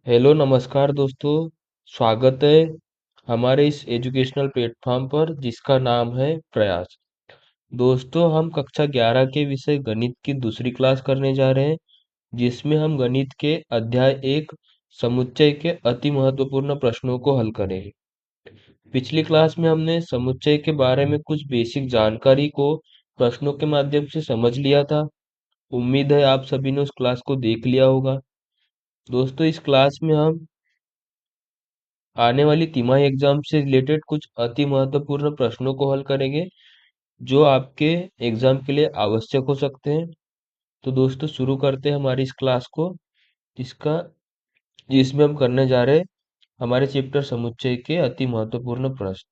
Hello नमस्कार दोस्तों। स्वागत है हमारे इस एजुकेशनल प्लेटफॉर्म पर जिसका नाम है प्रयास। दोस्तों, हम कक्षा 11 के विषय गणित की दूसरी क्लास करने जा रहे हैं, जिसमें हम गणित के अध्याय 1 समुच्चय के अति महत्वपूर्ण प्रश्नों को हल करेंगे। पिछली क्लास में हमने समुच्चय के बारे में कुछ बेसिक जानकारी को प्रश्नों के माध्यम से समझ लिया था। उम्मीद है आप सभी ने उस क्लास को देख लिया होगा। दोस्तों, इस क्लास में हम आने वाली तिमाही एग्जाम से रिलेटेड कुछ अति महत्वपूर्ण प्रश्नों को हल करेंगे, जो आपके एग्जाम के लिए आवश्यक हो सकते हैं। तो दोस्तों, शुरू करते हैं हमारी इस क्लास को, जिसका जिसमें हम करने जा रहे हैं हमारे चैप्टर समुच्चय के अति महत्वपूर्ण प्रश्न।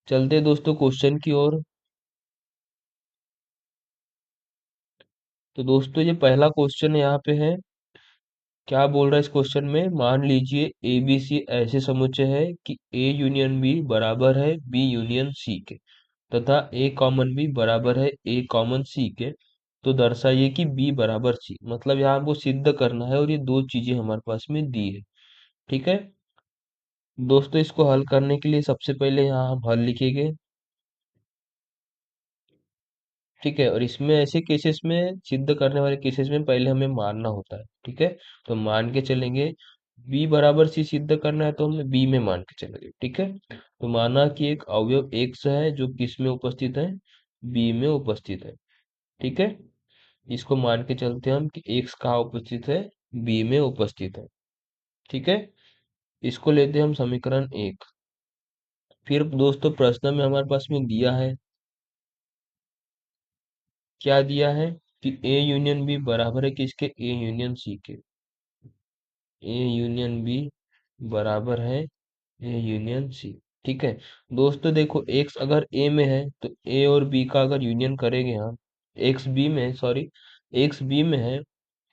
चलते हैं दोस्तों क्वेश्चन की ओर। तो दोस्तों, ये पहला क्वेश्चन यहाँ पे है। क्या बोल रहा है इस क्वेश्चन में? मान लीजिए ए बी सी ऐसे समुच्चय है कि ए यूनियन बी बराबर है बी यूनियन सी के, तथा ए कॉमन बी बराबर है ए कॉमन सी के। तो दर्शाइए कि बी बराबर सी। मतलब यहाँ हमको सिद्ध करना है और ये दो चीजें हमारे पास में दी है। ठीक है दोस्तों, इसको हल करने के लिए सबसे पहले यहाँ हम हल लिखेंगे। ठीक है, और इसमें ऐसे केसेस में, सिद्ध करने वाले केसेस में पहले हमें मानना होता है। ठीक है, तो मान के चलेंगे। बी बराबर सी सिद्ध करना है तो हमें बी में मान के चलेंगे। ठीक है, तो माना कि एक अवयव एक्स है जो किस में उपस्थित है? बी में उपस्थित है। ठीक है, इसको मान के चलते हैं हम कि एक्स कहाँ उपस्थित है? बी में उपस्थित है। ठीक है, इसको लेते हैं हम समीकरण 1। फिर दोस्तों, प्रश्न में हमारे पास में दिया है, क्या दिया है कि ए यूनियन बी बराबर है किसके? ए यूनियन सी के। ए यूनियन बी बराबर है ए यूनियन सी। ठीक है दोस्तों, देखो एक्स अगर ए में है तो ए और बी का अगर यूनियन करेंगे हम, एक्स बी में है, सॉरी, एक्स बी में है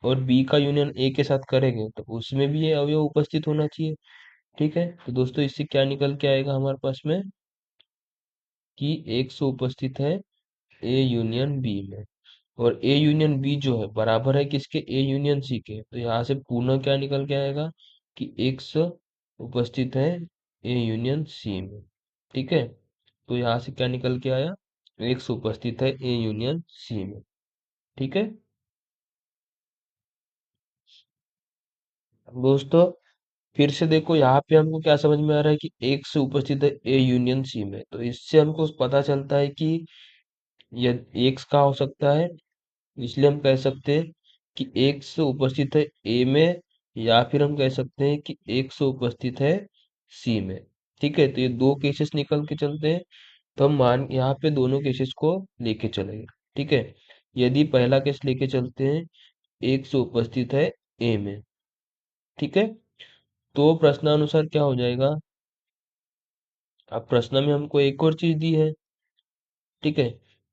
और बी का यूनियन ए के साथ करेंगे तो उसमें भी ये अवयव उपस्थित होना चाहिए। ठीक है, तो दोस्तों इससे क्या निकल के आएगा हमारे पास में कि एक्स उपस्थित है ए यूनियन बी में, और ए यूनियन बी जो है बराबर है किसके? ए यूनियन सी के। तो यहाँ से पुनः क्या निकल के आएगा कि एक्स उपस्थित है ए यूनियन सी में। ठीक है, तो यहाँ से क्या निकल के आया? एक्स उपस्थित है ए यूनियन सी में। ठीक है दोस्तों, फिर से देखो यहाँ पे हमको क्या समझ में आ रहा है कि एक्स उपस्थित है ए यूनियन सी में। तो इससे हमको पता चलता है कि यह एक्स का हो सकता है। इसलिए हम कह सकते हैं कि एक्स उपस्थित है ए में, या फिर हम कह सकते हैं कि एक्स उपस्थित है सी में। ठीक है, तो ये दो केसेस निकल के चलते हैं। तो हम मान यहाँ पे दोनों केसेस को लेके चलेंगे। ठीक है, यदि पहला केस लेके चलते हैं, एक्स उपस्थित है ए में। ठीक है, तो प्रश्नानुसार क्या हो जाएगा? अब प्रश्न में हमको एक और चीज दी है। ठीक है,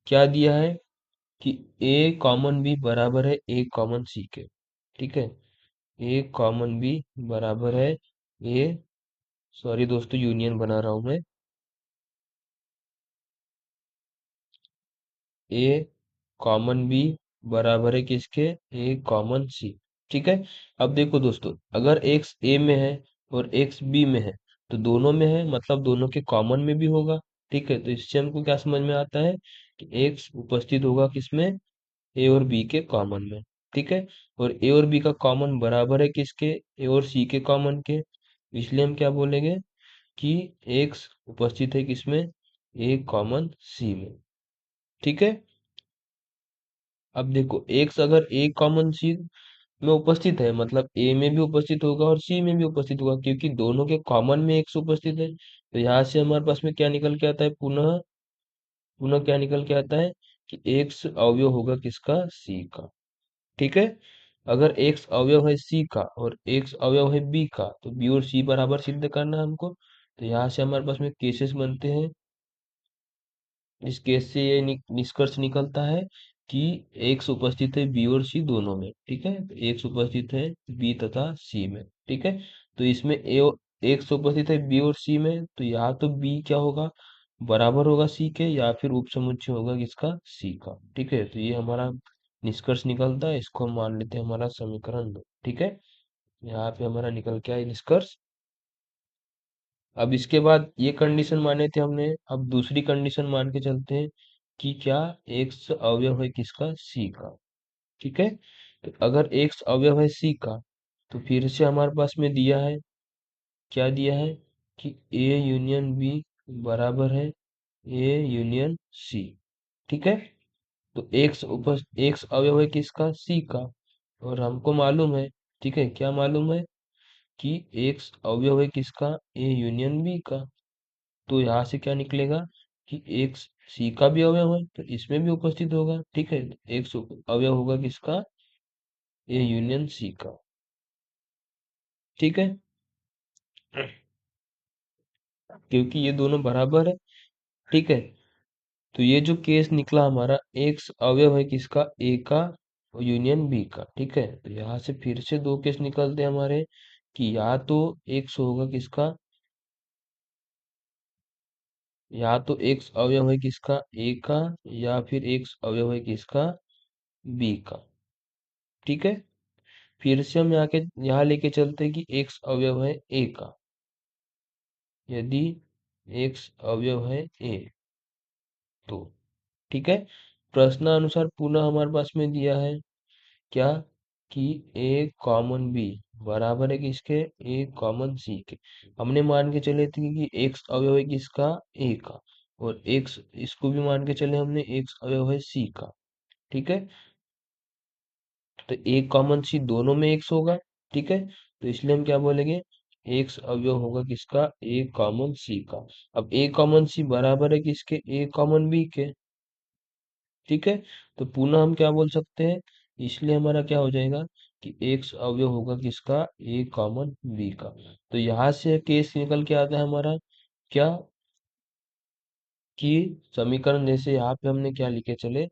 क्या दिया है कि ए कॉमन बी बराबर है ए कॉमन सी के। ठीक है, ए कॉमन बी बराबर है ए, सॉरी दोस्तों यूनियन बना रहा हूं मैं, ए कॉमन बी बराबर है किसके? ए कॉमन सी। ठीक है, अब देखो दोस्तों, अगर एक्स ए में है और एक्स बी में है तो दोनों में है, मतलब दोनों के कॉमन में भी होगा। ठीक है, तो इससे हमको क्या समझ में आता है कि एक्स उपस्थित होगा किसमें? ए और बी के कॉमन में। ठीक है, और ए और बी का कॉमन बराबर है किसके? ए और सी के कॉमन के। इसलिए हम क्या बोलेंगे कि एक्स उपस्थित है किसमें? ए कॉमन सी में। ठीक है, अब देखो एक्स अगर ए कॉमन सी में उपस्थित है मतलब ए में भी उपस्थित होगा और सी में भी उपस्थित होगा, क्योंकि दोनों के कॉमन में एक्स उपस्थित है। तो यहाँ से हमारे पास में क्या निकल के आता है? पुनः पुनः क्या निकल के आता है कि एक्स अवयव होगा किसका? सी का। ठीक है, अगर एक्स अवयव है सी का और एक्स अवयव है बी का तो बी और सी बराबर सिद्ध करना है हमको। तो यहाँ से हमारे पास में केसेस बनते हैं। इस केस से ये निष्कर्ष निकलता है कि एक्स उपस्थित है बी और सी दोनों में। ठीक है, तो एक्स उपस्थित है बी तथा सी में। ठीक है, तो इसमें ए एक्स उपस्थित है बी और सी में, तो यहाँ तो बी क्या होगा? बराबर होगा सी के, या फिर उपसमुच्चय होगा किसका? सी का। ठीक है, तो ये हमारा निष्कर्ष निकलता है। इसको हम मान लेते हैं हमारा समीकरण 2। ठीक है, यहाँ पे हमारा निकल के आया निष्कर्ष। अब इसके बाद ये कंडीशन माने थे हमने, अब दूसरी कंडीशन मान के चलते हैं कि क्या एक्स अवयव है किसका, सी का। ठीक है, तो अगर एक्स अवयव है सी का, तो फिर से हमारे पास में दिया है, क्या दिया है कि ए यूनियन बी बराबर है ए यूनियन सी। ठीक है, तो एक्स अवयव है किसका, सी का, और हमको मालूम है, ठीक है, क्या मालूम है कि एक्स अवयव है किसका, ए यूनियन बी का। तो यहाँ से क्या निकलेगा कि एक्स सी का भी अवयव है, तो इसमें भी उपस्थित होगा। ठीक है, एक्स अवयव होगा किसका, ए यूनियन सी का। ठीक है, क्योंकि ये दोनों बराबर है। ठीक है, तो ये जो केस निकला हमारा, एक्स अवयव है किसका, ए का यूनियन बी का। ठीक है, तो यहाँ से फिर से दो केस निकलते हैं हमारे कि या तो एक्स होगा किसका, या तो एक्स अवयव है किसका, ए का, या फिर एक्स अवयव है किसका, बी का। ठीक है, फिर से हम यहाँ लेके चलते हैं कि एक्स अवयव है ए का। यदि एक्स अवयव है ए, तो ठीक है, प्रश्नानुसार पुनः हमारे पास में दिया है क्या कि ए कॉमन बी बराबर है किसके, ए कॉमन सी के। हमने मान के चले थे कि एक्स अवयव है किसका, ए का, और एक्स इसको भी मान के चले हमने, एक्स अवयव है सी का। ठीक है, तो ए कॉमन सी दोनों में एक्स होगा। ठीक है, तो इसलिए हम क्या बोलेंगे, एक्स अवयव होगा किसका, ए कॉमन सी का। अब ए कॉमन सी बराबर है किसके, ए कॉमन बी के। ठीक है, तो पुनः हम क्या बोल सकते हैं, इसलिए हमारा क्या हो जाएगा कि एक्स अवयव होगा किसका, ए कॉमन बी का। तो यहाँ से केस निकल के आता है हमारा क्या, कि समीकरण जैसे यहाँ पे हमने क्या लिखे चले,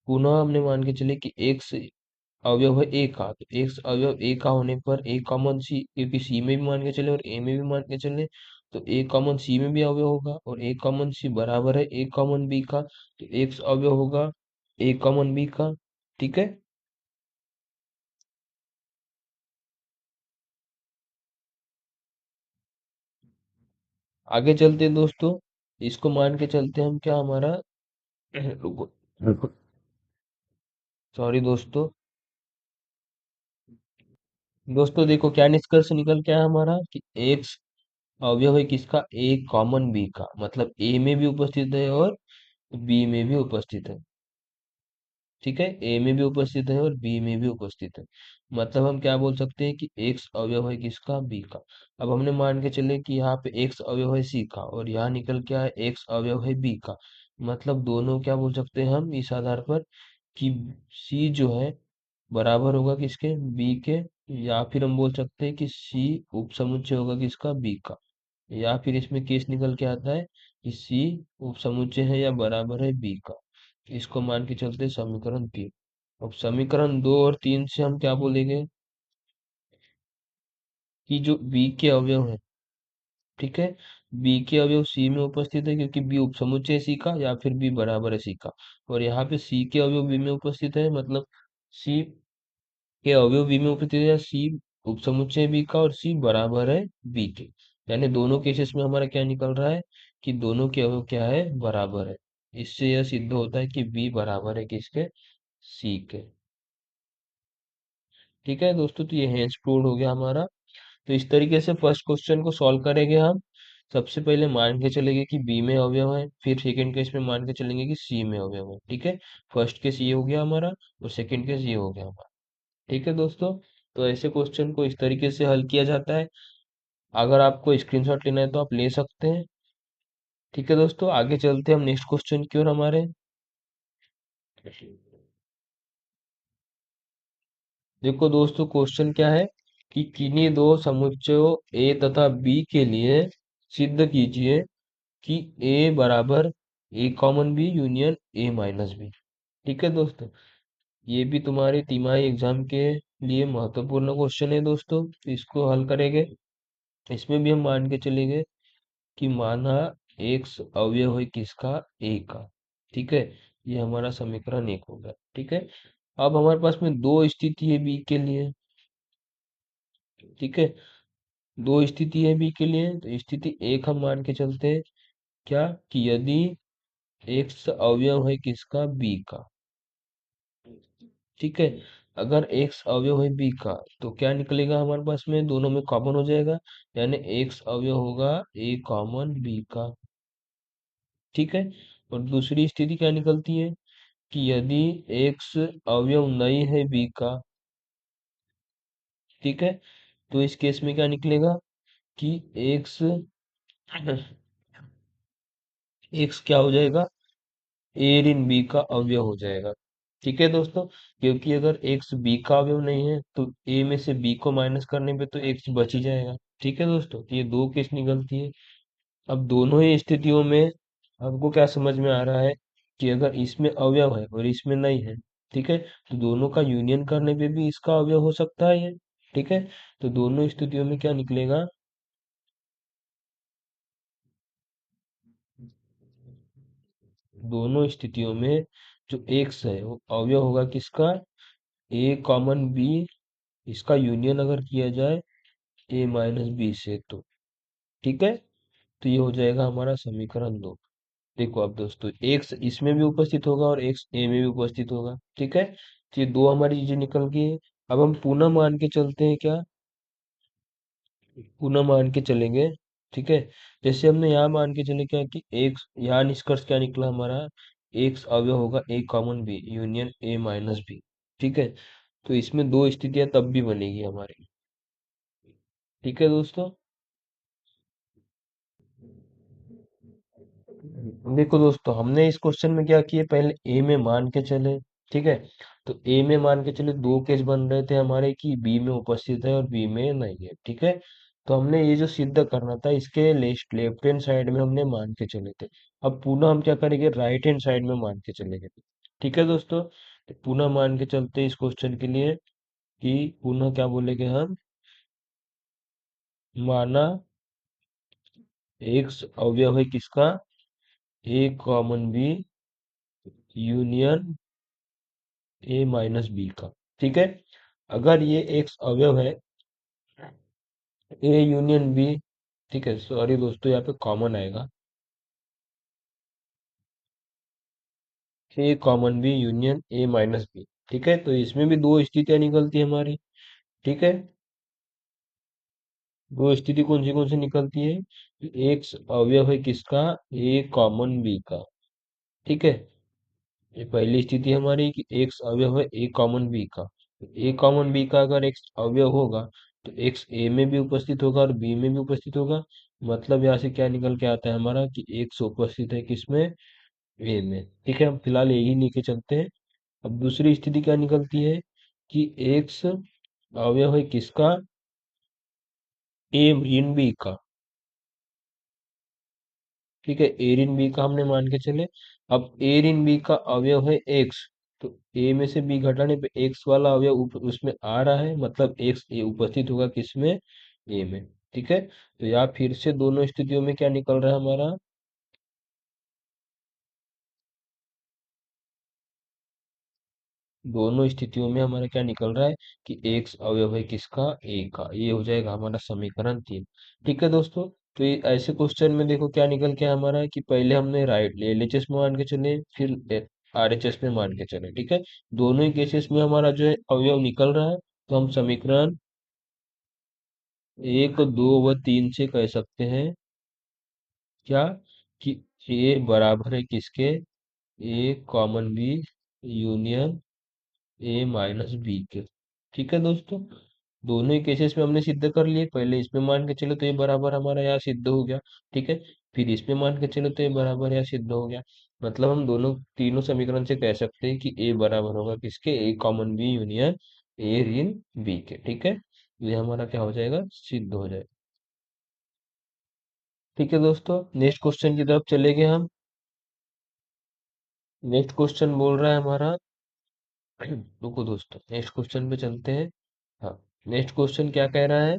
पुनः हमने मान के चले कि एक्स अवयव है ए का, तो एक्स अवयव ए का होने पर ए कॉमन सी, क्योंकि सी में भी मान के चले और ए में भी मान के चले, तो ए कॉमन सी में भी अवयव होगा, और ए कॉमन सी बराबर है ए कॉमन बी का, तो एक्स अवयव होगा ए कॉमन बी का। ठीक है, आगे चलते हैं दोस्तों, इसको मान के चलते हैं हम क्या हमारा रुको, सॉरी दोस्तों, दोस्तों देखो क्या निष्कर्ष निकल के आया हमारा कि एक्स अवयव है किसका, ए कॉमन बी का, मतलब ए में भी उपस्थित है और बी में भी उपस्थित है। ठीक है, ए में भी उपस्थित है और बी में भी उपस्थित है, मतलब हम क्या बोल सकते हैं कि एक्स अवयव है किसका, बी का। अब हमने मान के चले कि यहाँ पे एक्स अवयव है सी का, और यहाँ निकल के आया एक्स अवयव है बी का, मतलब दोनों क्या बोल सकते हैं हम इस आधार पर कि सी जो है बराबर होगा किसके, बी के, या फिर हम बोल सकते हैं कि सी उपसमुच्चय होगा किसका, बी का, या फिर इसमें केस निकल के आता है कि सी उपसमुच्चय है या बराबर है बी का। इसको मान के चलते हैं समीकरण 3। अब समीकरण 2 और 3 से हम क्या बोलेंगे कि जो बी के अवयव है, ठीक है, बी के अवयव सी में उपस्थित है क्योंकि बी उपसमुच्चय है सी का, या फिर बी बराबर है सी का, और यहाँ पे सी के अवयव बी में उपस्थित है, मतलब सी के अवयव बी में उपस्थित है, या सी उपसमुच्चय बी का और सी बराबर है बी के। यानी दोनों केसेस में हमारा क्या निकल रहा है कि दोनों के अवयव क्या है, बराबर है। इससे यह सिद्ध होता है कि बी बराबर है किसके, सी के। ठीक है दोस्तों, तो ये हेंस प्रूव्ड हो गया हमारा। तो इस तरीके से फर्स्ट क्वेश्चन को सॉल्व करेंगे हम। सबसे पहले मान के चलेंगे कि बी में अवयव है, फिर सेकंड केस में मान के चलेंगे कि सी में अवयव है। ठीक है, फर्स्ट केस ये हो गया हमारा, और सेकंड केस ये हो गया हमारा। ठीक है दोस्तों, तो ऐसे क्वेश्चन को इस तरीके से हल किया जाता है। अगर आपको स्क्रीनशॉट लेना है तो आप ले सकते हैं। ठीक है दोस्तों, आगे चलते हैं हम नेक्स्ट क्वेश्चन की ओर हमारे। देखो दोस्तों, क्वेश्चन क्या है कि किन्हीं दो समुच्चयों ए तथा बी के लिए सिद्ध कीजिए कि ए बराबर A common B union A minus B. ठीक है दोस्तों, ये भी तुम्हारे तिमाही एग्जाम के लिए महत्वपूर्ण क्वेश्चन है दोस्तों, तो इसको हल करेंगे। इसमें भी हम मान के चलेंगे कि माना एक्स अवयव है किसका, ए का। ठीक है, ये हमारा समीकरण 1 हो गया। ठीक है, अब हमारे पास में दो स्थिति है बी के लिए। ठीक है, दो स्थिति है बी के लिए, तो स्थिति एक हम मान के चलते हैं क्या, कि यदि एक्स अवयव है किसका, बी का। ठीक है, अगर एक्स अवयव है बी का तो क्या निकलेगा हमारे पास में, दोनों में कॉमन हो जाएगा, यानी एक्स अवयव होगा ए कॉमन बी का। ठीक है, और दूसरी स्थिति क्या निकलती है, कि यदि एक्स अवयव नहीं है बी का। ठीक है, तो इस केस में क्या निकलेगा, कि एक्स एक्स क्या हो जाएगा, ए इन बी का अवयव हो जाएगा। ठीक है दोस्तों, क्योंकि अगर एक्स बी का अवयव नहीं है तो ए में से बी को माइनस करने पे तो एक्स बच ही जाएगा। ठीक है दोस्तों, तो ये दो केस निकलती है। अब दोनों ही स्थितियों में आपको क्या समझ में आ रहा है, कि अगर इसमें अवयव है और इसमें नहीं है, ठीक है, तो दोनों का यूनियन करने पे भी इसका अवयव हो सकता है ये। ठीक है, तो दोनों स्थितियों में क्या निकलेगा, दोनों स्थितियों में जो एक्स है वो अवयव होगा किसका, ए कॉमन बी। इसका यूनियन अगर किया जाए ए माइनस बी से तो, ठीक है, तो ये हो जाएगा हमारा समीकरण दो। देखो अब दोस्तों, एक्स इसमें भी उपस्थित होगा और एक्स ए में भी उपस्थित होगा। ठीक है, तो ये दो हमारी चीजें निकल गई है। अब हम पुनः मान के चलते हैं क्या, पुनः मान के चलेंगे। ठीक है, जैसे हमने यहाँ मान के चले क्या, कि एक्स, यहाँ निष्कर्ष क्या निकला हमारा, एक्स अवयव होगा A common B union A minus B. ठीक है, तो इसमें दो स्थितियां तब भी बनेगी हमारी। ठीक है दोस्तों, देखो दोस्तों, हमने इस क्वेश्चन में क्या किया, पहले ए में मान के चले। ठीक है, तो ए में मान के चले, दो केस बन रहे थे हमारे, कि बी में उपस्थित है और बी में नहीं है। ठीक है, तो हमने ये जो सिद्ध करना था, इसके लेफ्ट हैंड साइड में हमने मान के चले थे। अब पुनः हम क्या करेंगे, राइट हैंड साइड में मान के चलेंगे। ठीक है दोस्तों, तो पुनः मान के चलते हैं इस क्वेश्चन के लिए, कि पुनः क्या बोलेंगे हम, माना एक्स अवयव है किसका, A common B union A minus B का। ठीक है, अगर ये एक्स अवयव है ए यूनियन बी, ठीक है, सॉरी दोस्तों, यहाँ पे कॉमन आएगा, A common B union A minus B. ठीक है, तो इसमें भी दो स्थितियां निकलती है हमारी। ठीक है, दो स्थिति कौन सी निकलती है, एक्स अवयव है किसका, ए कॉमन बी का। ठीक है, ये पहली स्थिति हमारी, कि एक्स अवयव है ए कॉमन बी का। ए कॉमन बी का अगर एक्स अवयव होगा तो एक्स ए में भी उपस्थित होगा और बी में भी उपस्थित होगा। मतलब यहाँ से क्या निकल के आता है हमारा, कि एक्स उपस्थित है किसमें, ए में। ठीक है, हम फिलहाल यही लेके चलते हैं। अब दूसरी स्थिति क्या निकलती है, कि एक्स अवयव है किसका, ए इन बी का। ठीक है, ए इन बी का हमने मान के चले। अब ए इन बी का अवयव है एक्स, तो ए में से बी घटाने पे एक्स वाला अवयव उसमें आ रहा है, मतलब एक्स ए उपस्थित होगा किसमें, ए में। ठीक है, तो यहाँ फिर से दोनों स्थितियों में क्या निकल रहा है हमारा, दोनों स्थितियों में हमारा क्या निकल रहा है, कि एक्स अवयव है किसका, ए का। ये हो जाएगा हमारा समीकरण तीन। ठीक है दोस्तों, तो ये ऐसे क्वेश्चन में देखो क्या निकल के हमारा है, कि पहले हमने राइट एलएचएस में मान के चले, फिर आरएचएस में मान के चले। ठीक है, दोनों ही केसेस में हमारा जो है अवयव निकल रहा है, तो हम समीकरण एक दो व तीन से कह सकते हैं क्या, कि ए बराबर है किसके, A common B union A minus B के। ठीक है दोस्तों, दोनों ही केसेस में हमने सिद्ध कर लिए, पहले इसमें मान के चलो तो ये बराबर हमारा यहाँ सिद्ध हो गया। ठीक है, फिर इसमें मान के चलो तो ये बराबर यहाँ सिद्ध हो गया। मतलब हम दोनों तीनों समीकरण से कह सकते हैं कि ए बराबर होगा किसके, A common B union A in B के। ठीक है, ये हमारा क्या हो जाएगा, सिद्ध हो जाएगा। ठीक है दोस्तों, नेक्स्ट क्वेश्चन की तरफ चलेंगे हम। नेक्स्ट क्वेश्चन बोल रहा है हमारा रुको दोस्तों, नेक्स्ट क्वेश्चन पे चलते हैं। हाँ, नेक्स्ट क्वेश्चन क्या कह रहा है,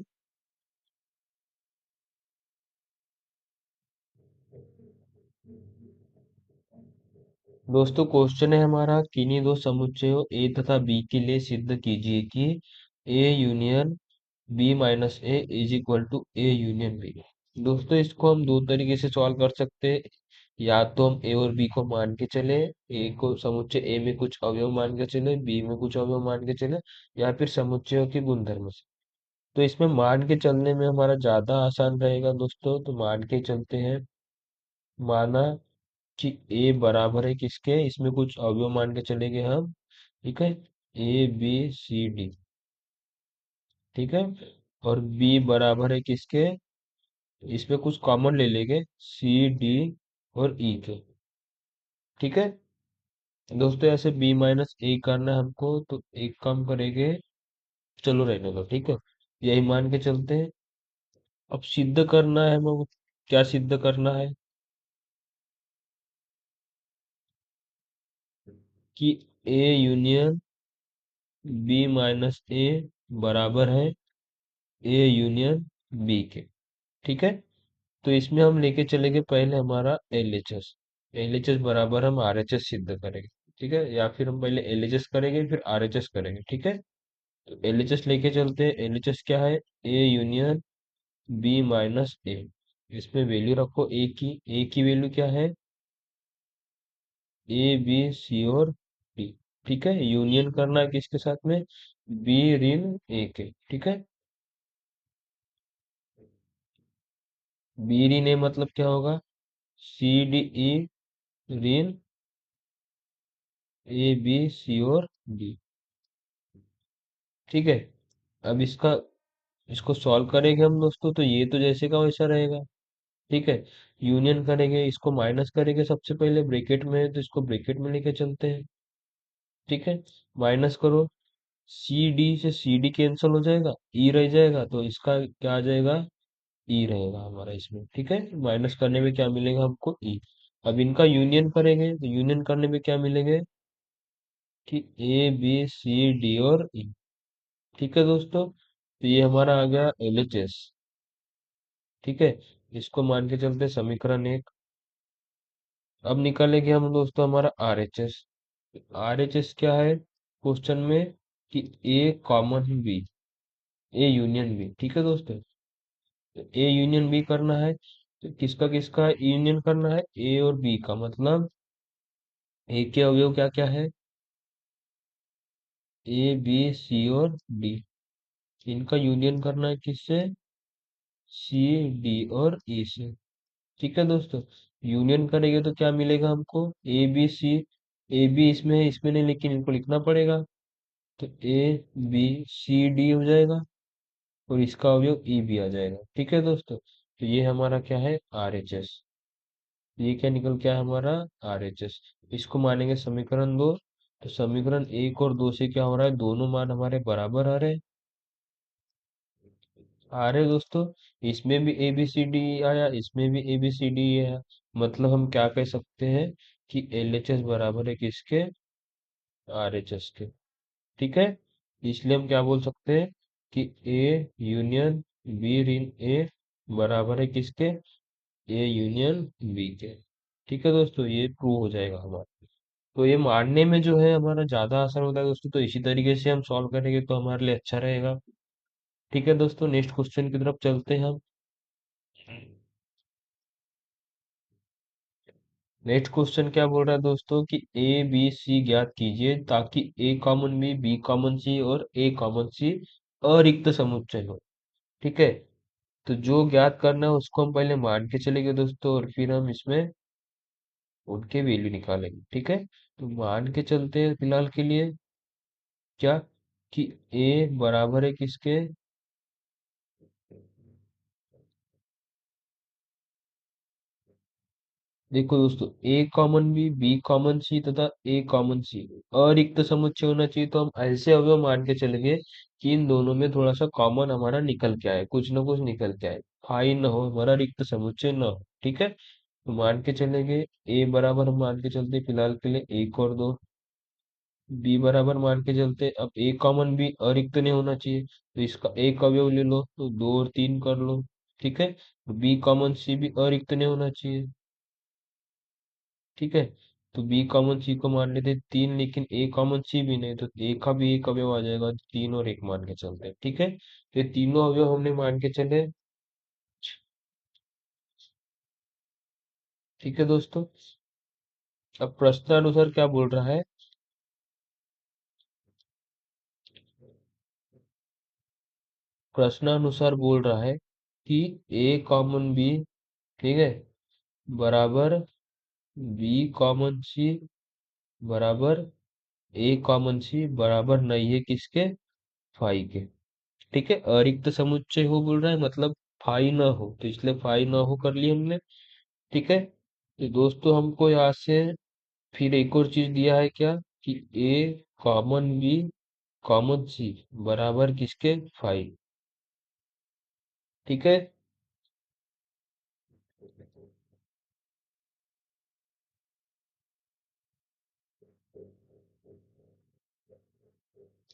दोस्तों क्वेश्चन है हमारा, किन्हीं दो समुच्चयों ए तथा बी के लिए सिद्ध कीजिए कि A union B minus A is equal to A union B. दोस्तों इसको हम दो तरीके से सॉल्व कर सकते हैं। या तो हम ए और बी को मान के चले, ए को समुच्चय ए में कुछ अवयव मान के चले, बी में कुछ अवयव मान के चले, या फिर समुच्चयों के गुणधर्म से। तो इसमें मान के चलने में हमारा ज्यादा आसान रहेगा दोस्तों, तो मान के चलते हैं। माना कि ए बराबर है किसके, इसमें कुछ अवयव मान के चलेंगे हम। ठीक है, ए बी सी डी। ठीक है, और बी बराबर है किसके, इसमें कुछ कॉमन ले लेंगे, सी डी और ई के। ठीक है दोस्तों, ऐसे बी माइनस ए करना है हमको, तो एक काम करेंगे, चलो रहने दो। ठीक है, यही मान के चलते हैं। अब सिद्ध करना है हमको, क्या सिद्ध करना है कि ए यूनियन बी माइनस ए बराबर है ए यूनियन बी के। ठीक है, तो इसमें हम लेके चलेंगे पहले हमारा L H S. L H S बराबर हम आर एच एस सिद्ध करेंगे। ठीक है, या फिर हम पहले एल एच एस करेंगे फिर आर एच एस करेंगे। ठीक है, तो एल एच एस लेके चलते हैं। एल एच एस क्या है, ए यूनियन बी माइनस ए। इसमें वैल्यू रखो ए की। ए की वैल्यू क्या है, ए बी सी और डी। ठीक है, यूनियन करना है किसके साथ में, बी ऋण ए के। ठीक है, बी ऋण ए मतलब क्या होगा, सी डी ई ऋण ए बी सी और डी। ठीक है, अब इसको सॉल्व करेंगे हम दोस्तों, तो ये तो जैसे का वैसा रहेगा। ठीक है, यूनियन करेंगे, इसको माइनस करेंगे, सबसे पहले ब्रैकेट में है तो इसको ब्रैकेट में लेके चलते हैं। ठीक है, माइनस करो, सी डी से सी डी कैंसिल हो जाएगा, ई रह जाएगा, तो इसका क्या आ जाएगा, ई रहेगा हमारा इसमें। ठीक है, माइनस करने में क्या मिलेगा हमको, ई। अब इनका यूनियन करेंगे, तो यूनियन करने में क्या मिलेंगे कि ए बी सी डी और ई। ठीक है दोस्तों, तो ये हमारा आ गया एल एच एस। ठीक है, इसको मान के चलते हैं समीकरण एक। अब निकालेंगे हम दोस्तों हमारा R H S. R H S क्या है क्वेश्चन में, कि A common B, A union B. ठीक है दोस्तों, तो ए यूनियन बी करना है, तो किसका किसका यूनियन करना है, ए और बी का, मतलब ए के अवयव क्या क्या है, ए बी सी और डी। इनका यूनियन करना है किससे, सी डी और ई से। ठीक है दोस्तों, यूनियन करेंगे तो क्या मिलेगा हमको, A B C. A B इसमें है, इसमें नहीं, लेकिन इनको लिखना पड़ेगा। तो ए बी सी डी हो जाएगा, और इसका अवयव ई भी आ जाएगा। ठीक है दोस्तों, तो ये हमारा क्या है, आर एच एस। ये क्या निकल के आया हमारा, आर एच एस। इसको मानेंगे समीकरण दो, तो समीकरण एक और दो से क्या हो रहा है, दोनों मान हमारे बराबर आ रहे हैं। आ रहे दोस्तों, इसमें भी ए बी सी डी आया, इसमें भी ए बी सी डी आया। मतलब हम क्या कह सकते हैं कि एल एच एस बराबर है किसके, आर एच एस के। ठीक है, इसलिए हम क्या बोल सकते हैं कि ए यूनियन बी ऋण ए बराबर है किसके, ए यूनियन बी के। ठीक है दोस्तों, ये प्रूव हो जाएगा हमारा। तो ये मानने में जो है हमारा ज्यादा आसान होता है दोस्तों, तो इसी तरीके से हम सॉल्व करेंगे तो हमारे लिए अच्छा रहेगा। ठीक है दोस्तों, नेक्स्ट क्वेश्चन की तरफ चलते हैं हम। नेक्स्ट क्वेश्चन क्या बोल रहा है दोस्तों, कि ए बी सी ज्ञात कीजिए ताकि ए कॉमन बी कॉमन सी और ए कॉमन सी अरिक्त समुच्चय हो। ठीक है, तो जो ज्ञात करना है उसको हम पहले मान के चलेंगे दोस्तों, और फिर हम इसमें उनके वैल्यू निकालेंगे। ठीक है, तो मान के चलते हैं फिलहाल के लिए, क्या, कि ए बराबर है किसके, देखो दोस्तों, ए कॉमन बी कॉमन सी तथा ए कॉमन सी अरिक्त समुच्चय होना चाहिए। तो हम ऐसे अवयव मान के चलेंगे कि इन दोनों में थोड़ा सा कॉमन हमारा निकल के आए, कुछ ना कुछ निकल के आए, फाई न हो हमारा, रिक्त समुच्चय न हो। ठीक है, तो मान के चलेंगे ए बराबर, हम मान के चलते हैं फिलहाल के लिए एक और दो। बी बराबर मान के चलते, अब ए कॉमन बी अरिक्त नहीं होना चाहिए, तो इसका एक अवयव ले लो, तो दो और तीन कर लो। ठीक है, बी कॉमन सी भी अरिक्त नहीं होना चाहिए। ठीक है, तो बी कॉमन सी को मान लेते हैं तीन, लेकिन ए कॉमन सी भी नहीं, तो ए का भी एक अवयव आ जाएगा, तो तीन और एक मान के चलते हैं। ठीक है, तो ये तीनों अवयव हमने मान के चले। ठीक है दोस्तों, अब प्रश्नानुसार क्या बोल रहा है? प्रश्नानुसार बोल रहा है कि ए कॉमन बी, ठीक है, बराबर बी कॉमन सी बराबर ए कॉमन सी बराबर नहीं है किसके? फाई के। ठीक है, अरिक्त समुच्चय हो बोल रहा है, मतलब फाई ना हो, तो इसलिए फाई ना हो कर लिए हमने। ठीक है, तो दोस्तों हमको यहाँ से फिर एक और चीज दिया है क्या, कि ए कॉमन बी कॉमन सी बराबर किसके? फाई। ठीक है,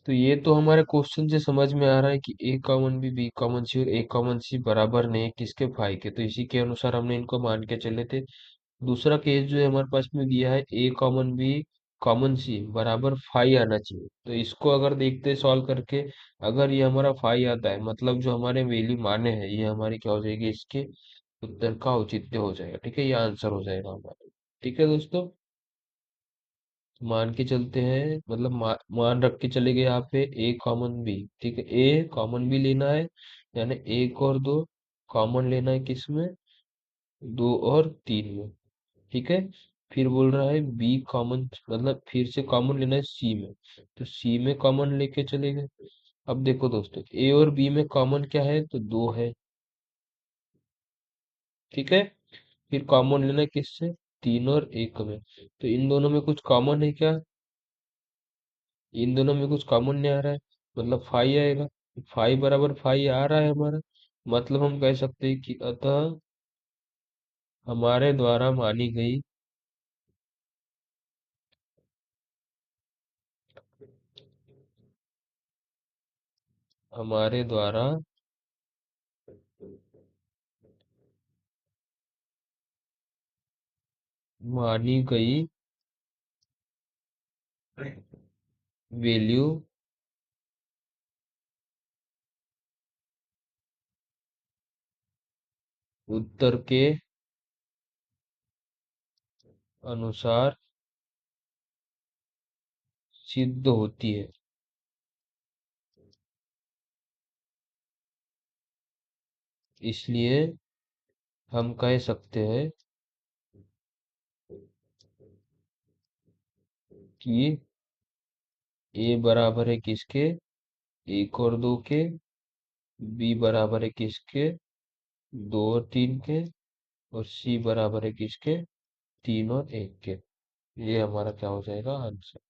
तो ये तो हमारे क्वेश्चन से समझ में आ रहा है कि ए कॉमन बी कॉमन सी और ए कॉमन सी बराबर नहीं है किसके? फाई के, तो इसी के अनुसार हमने इनको मान के चले थे। दूसरा केस जो है हमारे पास में दिया है ए कॉमन बी कॉमन सी बराबर फाई आना चाहिए, तो इसको अगर देखते सॉल्व करके, अगर ये हमारा फाई आता है, मतलब जो हमारे वैल्यू माने हैं ये हमारी क्या हो जाएगी? इसके उत्तर का औचित्य हो जाएगा। ठीक है, ये आंसर हो जाएगा हमारा। ठीक है दोस्तों, मान के चलते हैं, मतलब मान रख के चले गए यहाँ पे ए कॉमन बी। ठीक है, ए कॉमन बी लेना है, यानी एक और दो कॉमन लेना है किसमें? दो और तीन में। ठीक है, फिर बोल रहा है बी कॉमन, मतलब फिर से कॉमन लेना है सी में, तो सी में कॉमन लेके चले गए। अब देखो दोस्तों, ए और बी में कॉमन क्या है? तो दो है। ठीक है, फिर कॉमन लेना है किससे? तीन और एक में, तो इन दोनों में कुछ कॉमन है क्या? इन दोनों में कुछ कॉमन नहीं आ रहा है, मतलब फाई आएगा। फाई बराबर फाई आ रहा है हमारा, मतलब हम कह सकते हैं कि अतः हमारे द्वारा मानी गई, हमारे द्वारा मानी गई वैल्यू उत्तर के अनुसार सिद्ध होती है। इसलिए हम कह सकते हैं कि ए बराबर है किसके? एक और दो के। बी बराबर है किसके? दो और तीन के। और सी बराबर है किसके? तीन और एक के। ये हमारा क्या हो जाएगा? आंसर।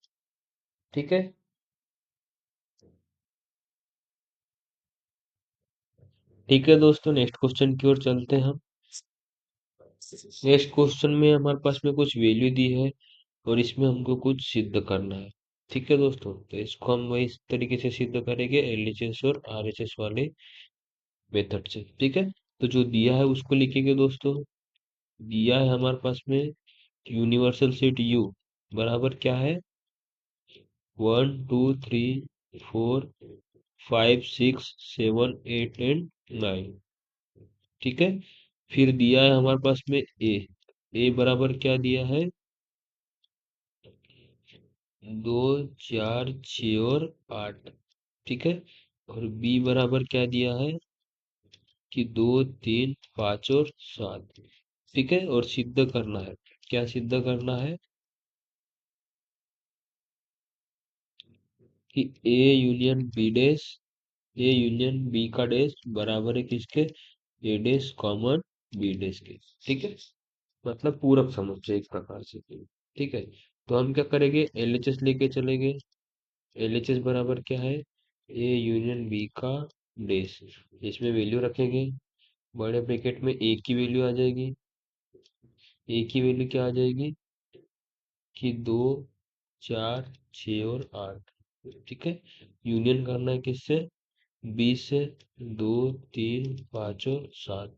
ठीक है, ठीक है दोस्तों, नेक्स्ट क्वेश्चन की ओर चलते हैं हम। नेक्स्ट क्वेश्चन में हमारे पास में कुछ वैल्यू दी है, और इसमें हमको कुछ सिद्ध करना है। ठीक है दोस्तों, तो इसको हम वही इस तरीके से सिद्ध करेंगे, एलएचएस और आरएचएस वाले मेथड से। ठीक है, तो जो दिया है उसको लिखेंगे दोस्तों। दिया है हमारे पास में यूनिवर्सल सेट यू बराबर क्या है? One two three four five six seven eight and nine. ठीक है, फिर दिया है हमारे पास में ए बराबर क्या दिया है? दो, चार, छ और आठ। ठीक है, और बी बराबर क्या दिया है? कि दो, तीन, पाँच और सात। ठीक है, और सिद्ध करना है। क्या सिद्ध करना है? कि A union B dash, A union B का डैश बराबर है किसके? A dash common B dash के। ठीक है, मतलब पूरक समुच्चय एक प्रकार से। ठीक है, तो हम क्या करेंगे? एलएचएस लेके चलेंगे। एलएचएस बराबर क्या है? ए यूनियन बी का डैश, इसमें वैल्यू रखेंगे। बड़े ब्रैकेट में ए की वैल्यू आ जाएगी। ए की वैल्यू क्या आ जाएगी? कि दो, चार, छ और आठ। ठीक है, यूनियन करना है किससे? 20 से। दो, तीन, पाँच और सात।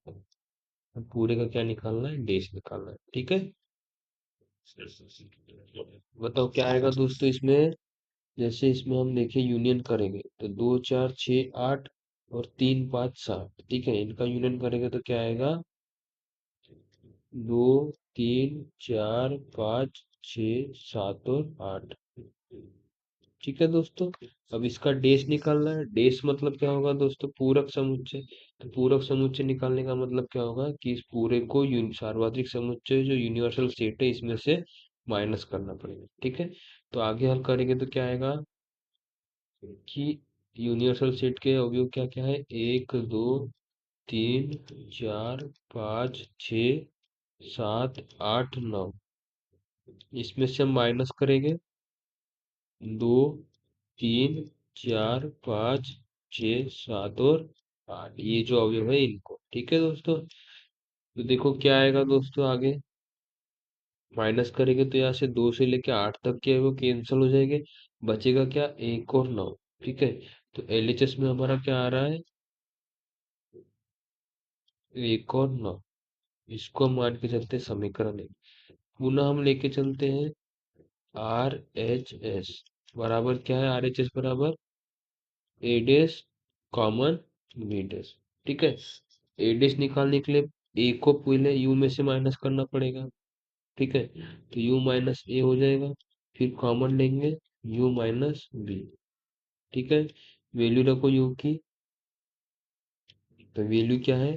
अब पूरे का क्या निकालना है? डेश निकालना है। ठीक है, बताओ क्या आएगा दोस्तों इसमें। जैसे इसमें हम देखें यूनियन करेंगे तो 2 4 6 8 और 3 5 7, ठीक है, इनका यूनियन करेंगे तो क्या आएगा, 2 3 4 5 6 7 और 8। ठीक है दोस्तों। अब इसका डेश निकालना है। डेश मतलब क्या होगा दोस्तों, पूरक समुच्चय। तो पूरक समुच्चय निकालने का मतलब क्या होगा कि इस पूरे को सार्वत्रिक समुच्चय जो यूनिवर्सल सेट है इसमें से माइनस करना पड़ेगा। ठीक है, तो आगे हल करेंगे तो क्या आएगा कि यूनिवर्सल सेट के अवयव क्या क्या है, 1 2 3 4 5 6 7 8 9। इसमें से हम माइनस करेंगे 2 3 4 5 6 7 और 8, ये जो अवयव है इनको। ठीक है दोस्तों, तो देखो क्या आएगा दोस्तों आगे। माइनस करेंगे तो यहाँ से 2 से लेके 8 तक के वो कैंसिल हो जाएंगे। बचेगा क्या, 1 और 9। ठीक है, तो एलएचएस में हमारा क्या आ रहा है, 1 और 9। इसको हम मान के चलते हैं समीकरण 1। पुनः हम लेके चलते हैं RHS बराबर क्या है, RHS बराबर ए डैश कॉमन बी डैश। ठीक है, ए डैश निकालने के लिए ए को पहले यू में से माइनस करना पड़ेगा। ठीक है, तो यू माइनस ए हो जाएगा, फिर कॉमन लेंगे यू माइनस बी। ठीक है, वैल्यू रखो यू की, तो वैल्यू क्या है,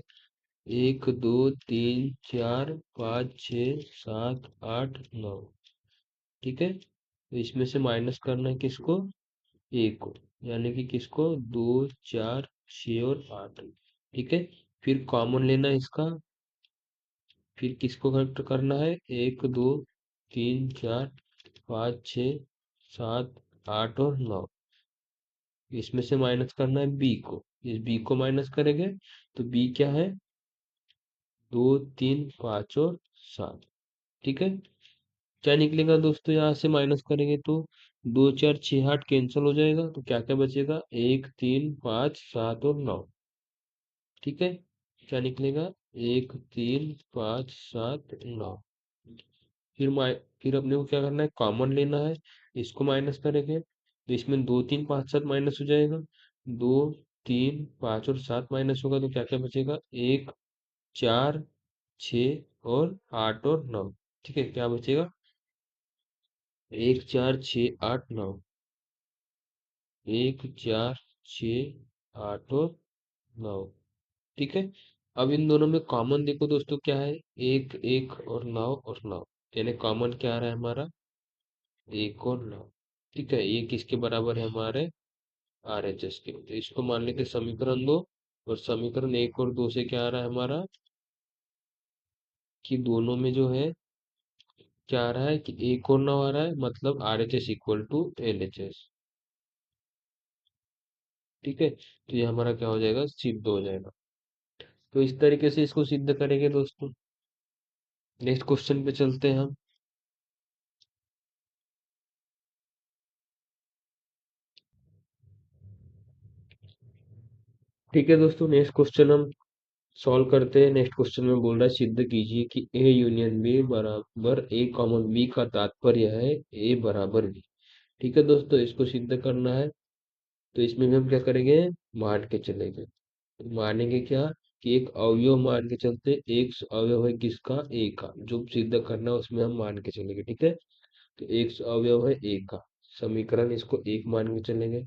1 2 3 4 5 6 7 8 9। ठीक है, तो इसमें से माइनस करना है किसको, ए को, यानी कि किसको, 2 4 6 और 8। ठीक है, फिर कॉमन लेना है इसका, फिर किसको करेक्ट करना है, 1 2 3 4 5 6 7 8 और 9। इसमें से माइनस करना है बी को, इस बी को माइनस करेंगे तो बी क्या है, 2 3 5 और 7। ठीक है, क्या निकलेगा दोस्तों, यहाँ से माइनस करेंगे तो 2 4 6 8 कैंसिल हो जाएगा, तो क्या क्या बचेगा, 1 3 5 7 और 9। ठीक है, क्या निकलेगा, 1 3 5 7 9। फिर अपने को क्या करना है, कॉमन लेना है, इसको माइनस करेंगे तो इसमें 2 3 5 7 माइनस हो जाएगा, 2 3 5 और 7 माइनस होगा तो क्या क्या बचेगा, 1 4 6 और 8 और 9। ठीक है, क्या बचेगा, 1 4 6 8 9, 1 4 6 8 और 9। ठीक है, अब इन दोनों में कॉमन देखो दोस्तों क्या है, 1 1 और 9 और 9, यानी कॉमन क्या आ रहा है हमारा, 1 और 9। ठीक है, ये किसके बराबर है हमारे, RHS के। तो इसको मान लेते समीकरण 2। और समीकरण 1 और 2 से क्या आ रहा है हमारा, कि दोनों में जो है क्या आ रहा है, कि 1 और 9 आ रहा है, मतलब RHS इक्वल टू LHS। ठीक है, तो ये हमारा क्या हो जाएगा, सिद्ध हो जाएगा। तो इस तरीके से इसको सिद्ध करेंगे दोस्तों। नेक्स्ट क्वेश्चन पे चलते हैं हम। ठीक है दोस्तों, नेक्स्ट क्वेश्चन हम सॉल्व करते हैं। नेक्स्ट क्वेश्चन में बोल रहा है सिद्ध कीजिए कि ए यूनियन बी बराबर ए कॉमन बी का तात्पर्य है ए बराबर बी। ठीक है दोस्तों, इसको सिद्ध करना है तो इसमें भी हम क्या करेंगे, मान के चलेंगे। मानेंगे क्या, कि एक अवयव मान के चलते, एक अवयव है किसका, ए का, जो सिद्ध करना है उसमें हम मान के चलेंगे। ठीक है, तो एक अवयव है ए का, समीकरण इसको एक मान के चलेंगे।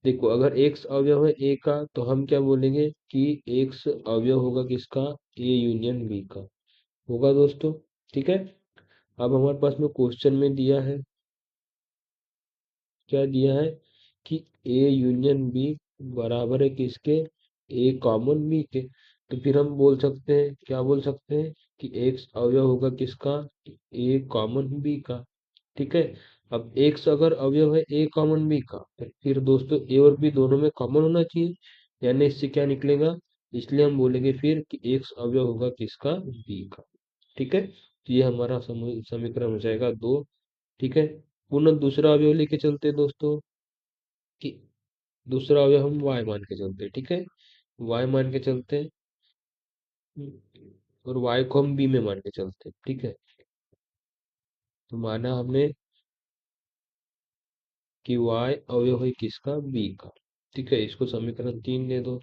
देखो अगर एक्स अवयव है ए का तो हम क्या बोलेंगे कि एक्स अवयव होगा किसका, ए यूनियन बी का होगा दोस्तों। ठीक है, अब हमारे पास में क्वेश्चन में दिया है, क्या दिया है, कि ए यूनियन बी बराबर है किसके, ए कॉमन बी के। तो फिर हम बोल सकते हैं, क्या बोल सकते हैं, कि एक्स अवयव होगा किसका, ए कॉमन बी का। ठीक है, अब एक्स अगर अवयव है ए कॉमन बी का तो फिर दोस्तों ए और बी दोनों में कॉमन होना चाहिए, यानी इससे क्या निकलेगा, इसलिए हम बोलेंगे फिर कि एक्स अवयव होगा किसका, बी का। ठीक है, तो ये हमारा समीकरण हो जाएगा 2। ठीक है, पुनः दूसरा अवयव लेके चलते हैं दोस्तों, कि दूसरा अवयव हम y मान के चलते हैं। ठीक है, y मान के चलते हैं और y को हम b में मान के चलते हैं। ठीक है, तो माना हमने कि y अवयव है किसका, b का। ठीक है, इसको समीकरण 3 दे दो।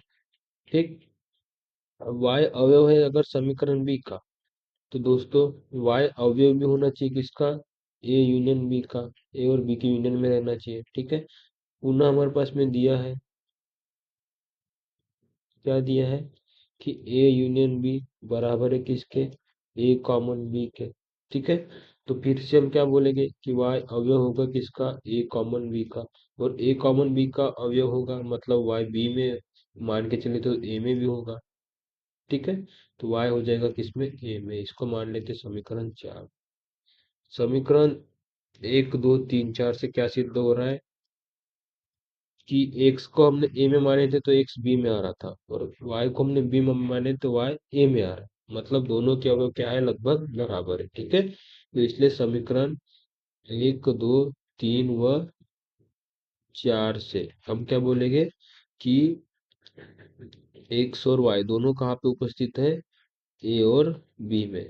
ठीक। अब y अवयव है अगर समीकरण b का, तो दोस्तों y अवयव भी होना चाहिए किसका, a यूनियन b का। a और b के यूनियन में रहना चाहिए। ठीक है। पुनः हमारे पास में दिया है, क्या दिया है कि a यूनियन b बराबर है किसके, a कॉमन b के। ठीक है। तो फिर से हम क्या बोलेंगे कि y अवयव होगा किसका, a कॉमन b का। और a कॉमन b का अवयव होगा मतलब y b में मान के चले तो a में भी होगा। ठीक है। तो y हो जाएगा किसमें, a में। इसको मान लेते समीकरण 4। समीकरण 1 2 3 4 से क्या सिद्ध हो रहा है कि x को हमने a में माने थे तो x b में आ रहा था, और y को हमने b में माने तो y a में आ रहा है। मतलब दोनों के अवयव क्या है, लगभग बराबर है। ठीक है। तो इसलिए समीकरण 1 2 3 व 4 से हम क्या बोलेंगे कि x और y दोनों कहाँ पे उपस्थित है, a और b में।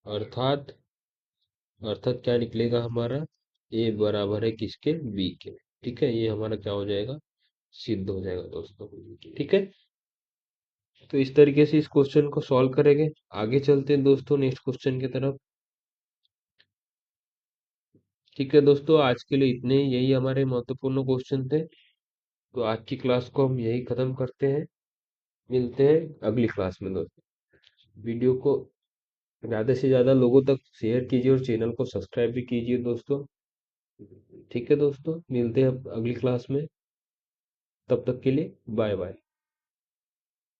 अर्थात अर्थात क्या निकलेगा हमारा, a बराबर है किसके, b के। ठीक है, ये हमारा क्या हो जाएगा, सिद्ध हो जाएगा दोस्तों। ठीक है। तो इस तरीके से इस क्वेश्चन को सॉल्व करेंगे। आगे चलते हैं दोस्तों नेक्स्ट क्वेश्चन की तरफ। ठीक है दोस्तों, आज के लिए इतने ही, यही हमारे महत्वपूर्ण क्वेश्चन थे। तो आज की क्लास को हम यही खत्म करते हैं। मिलते हैं अगली क्लास में दोस्तों। वीडियो को ज्यादा से ज्यादा लोगों तक शेयर कीजिए और चैनल को सब्सक्राइब भी कीजिए दोस्तों। ठीक है दोस्तों, मिलते हैं अब अगली क्लास में। तब तक के लिए बाय बाय।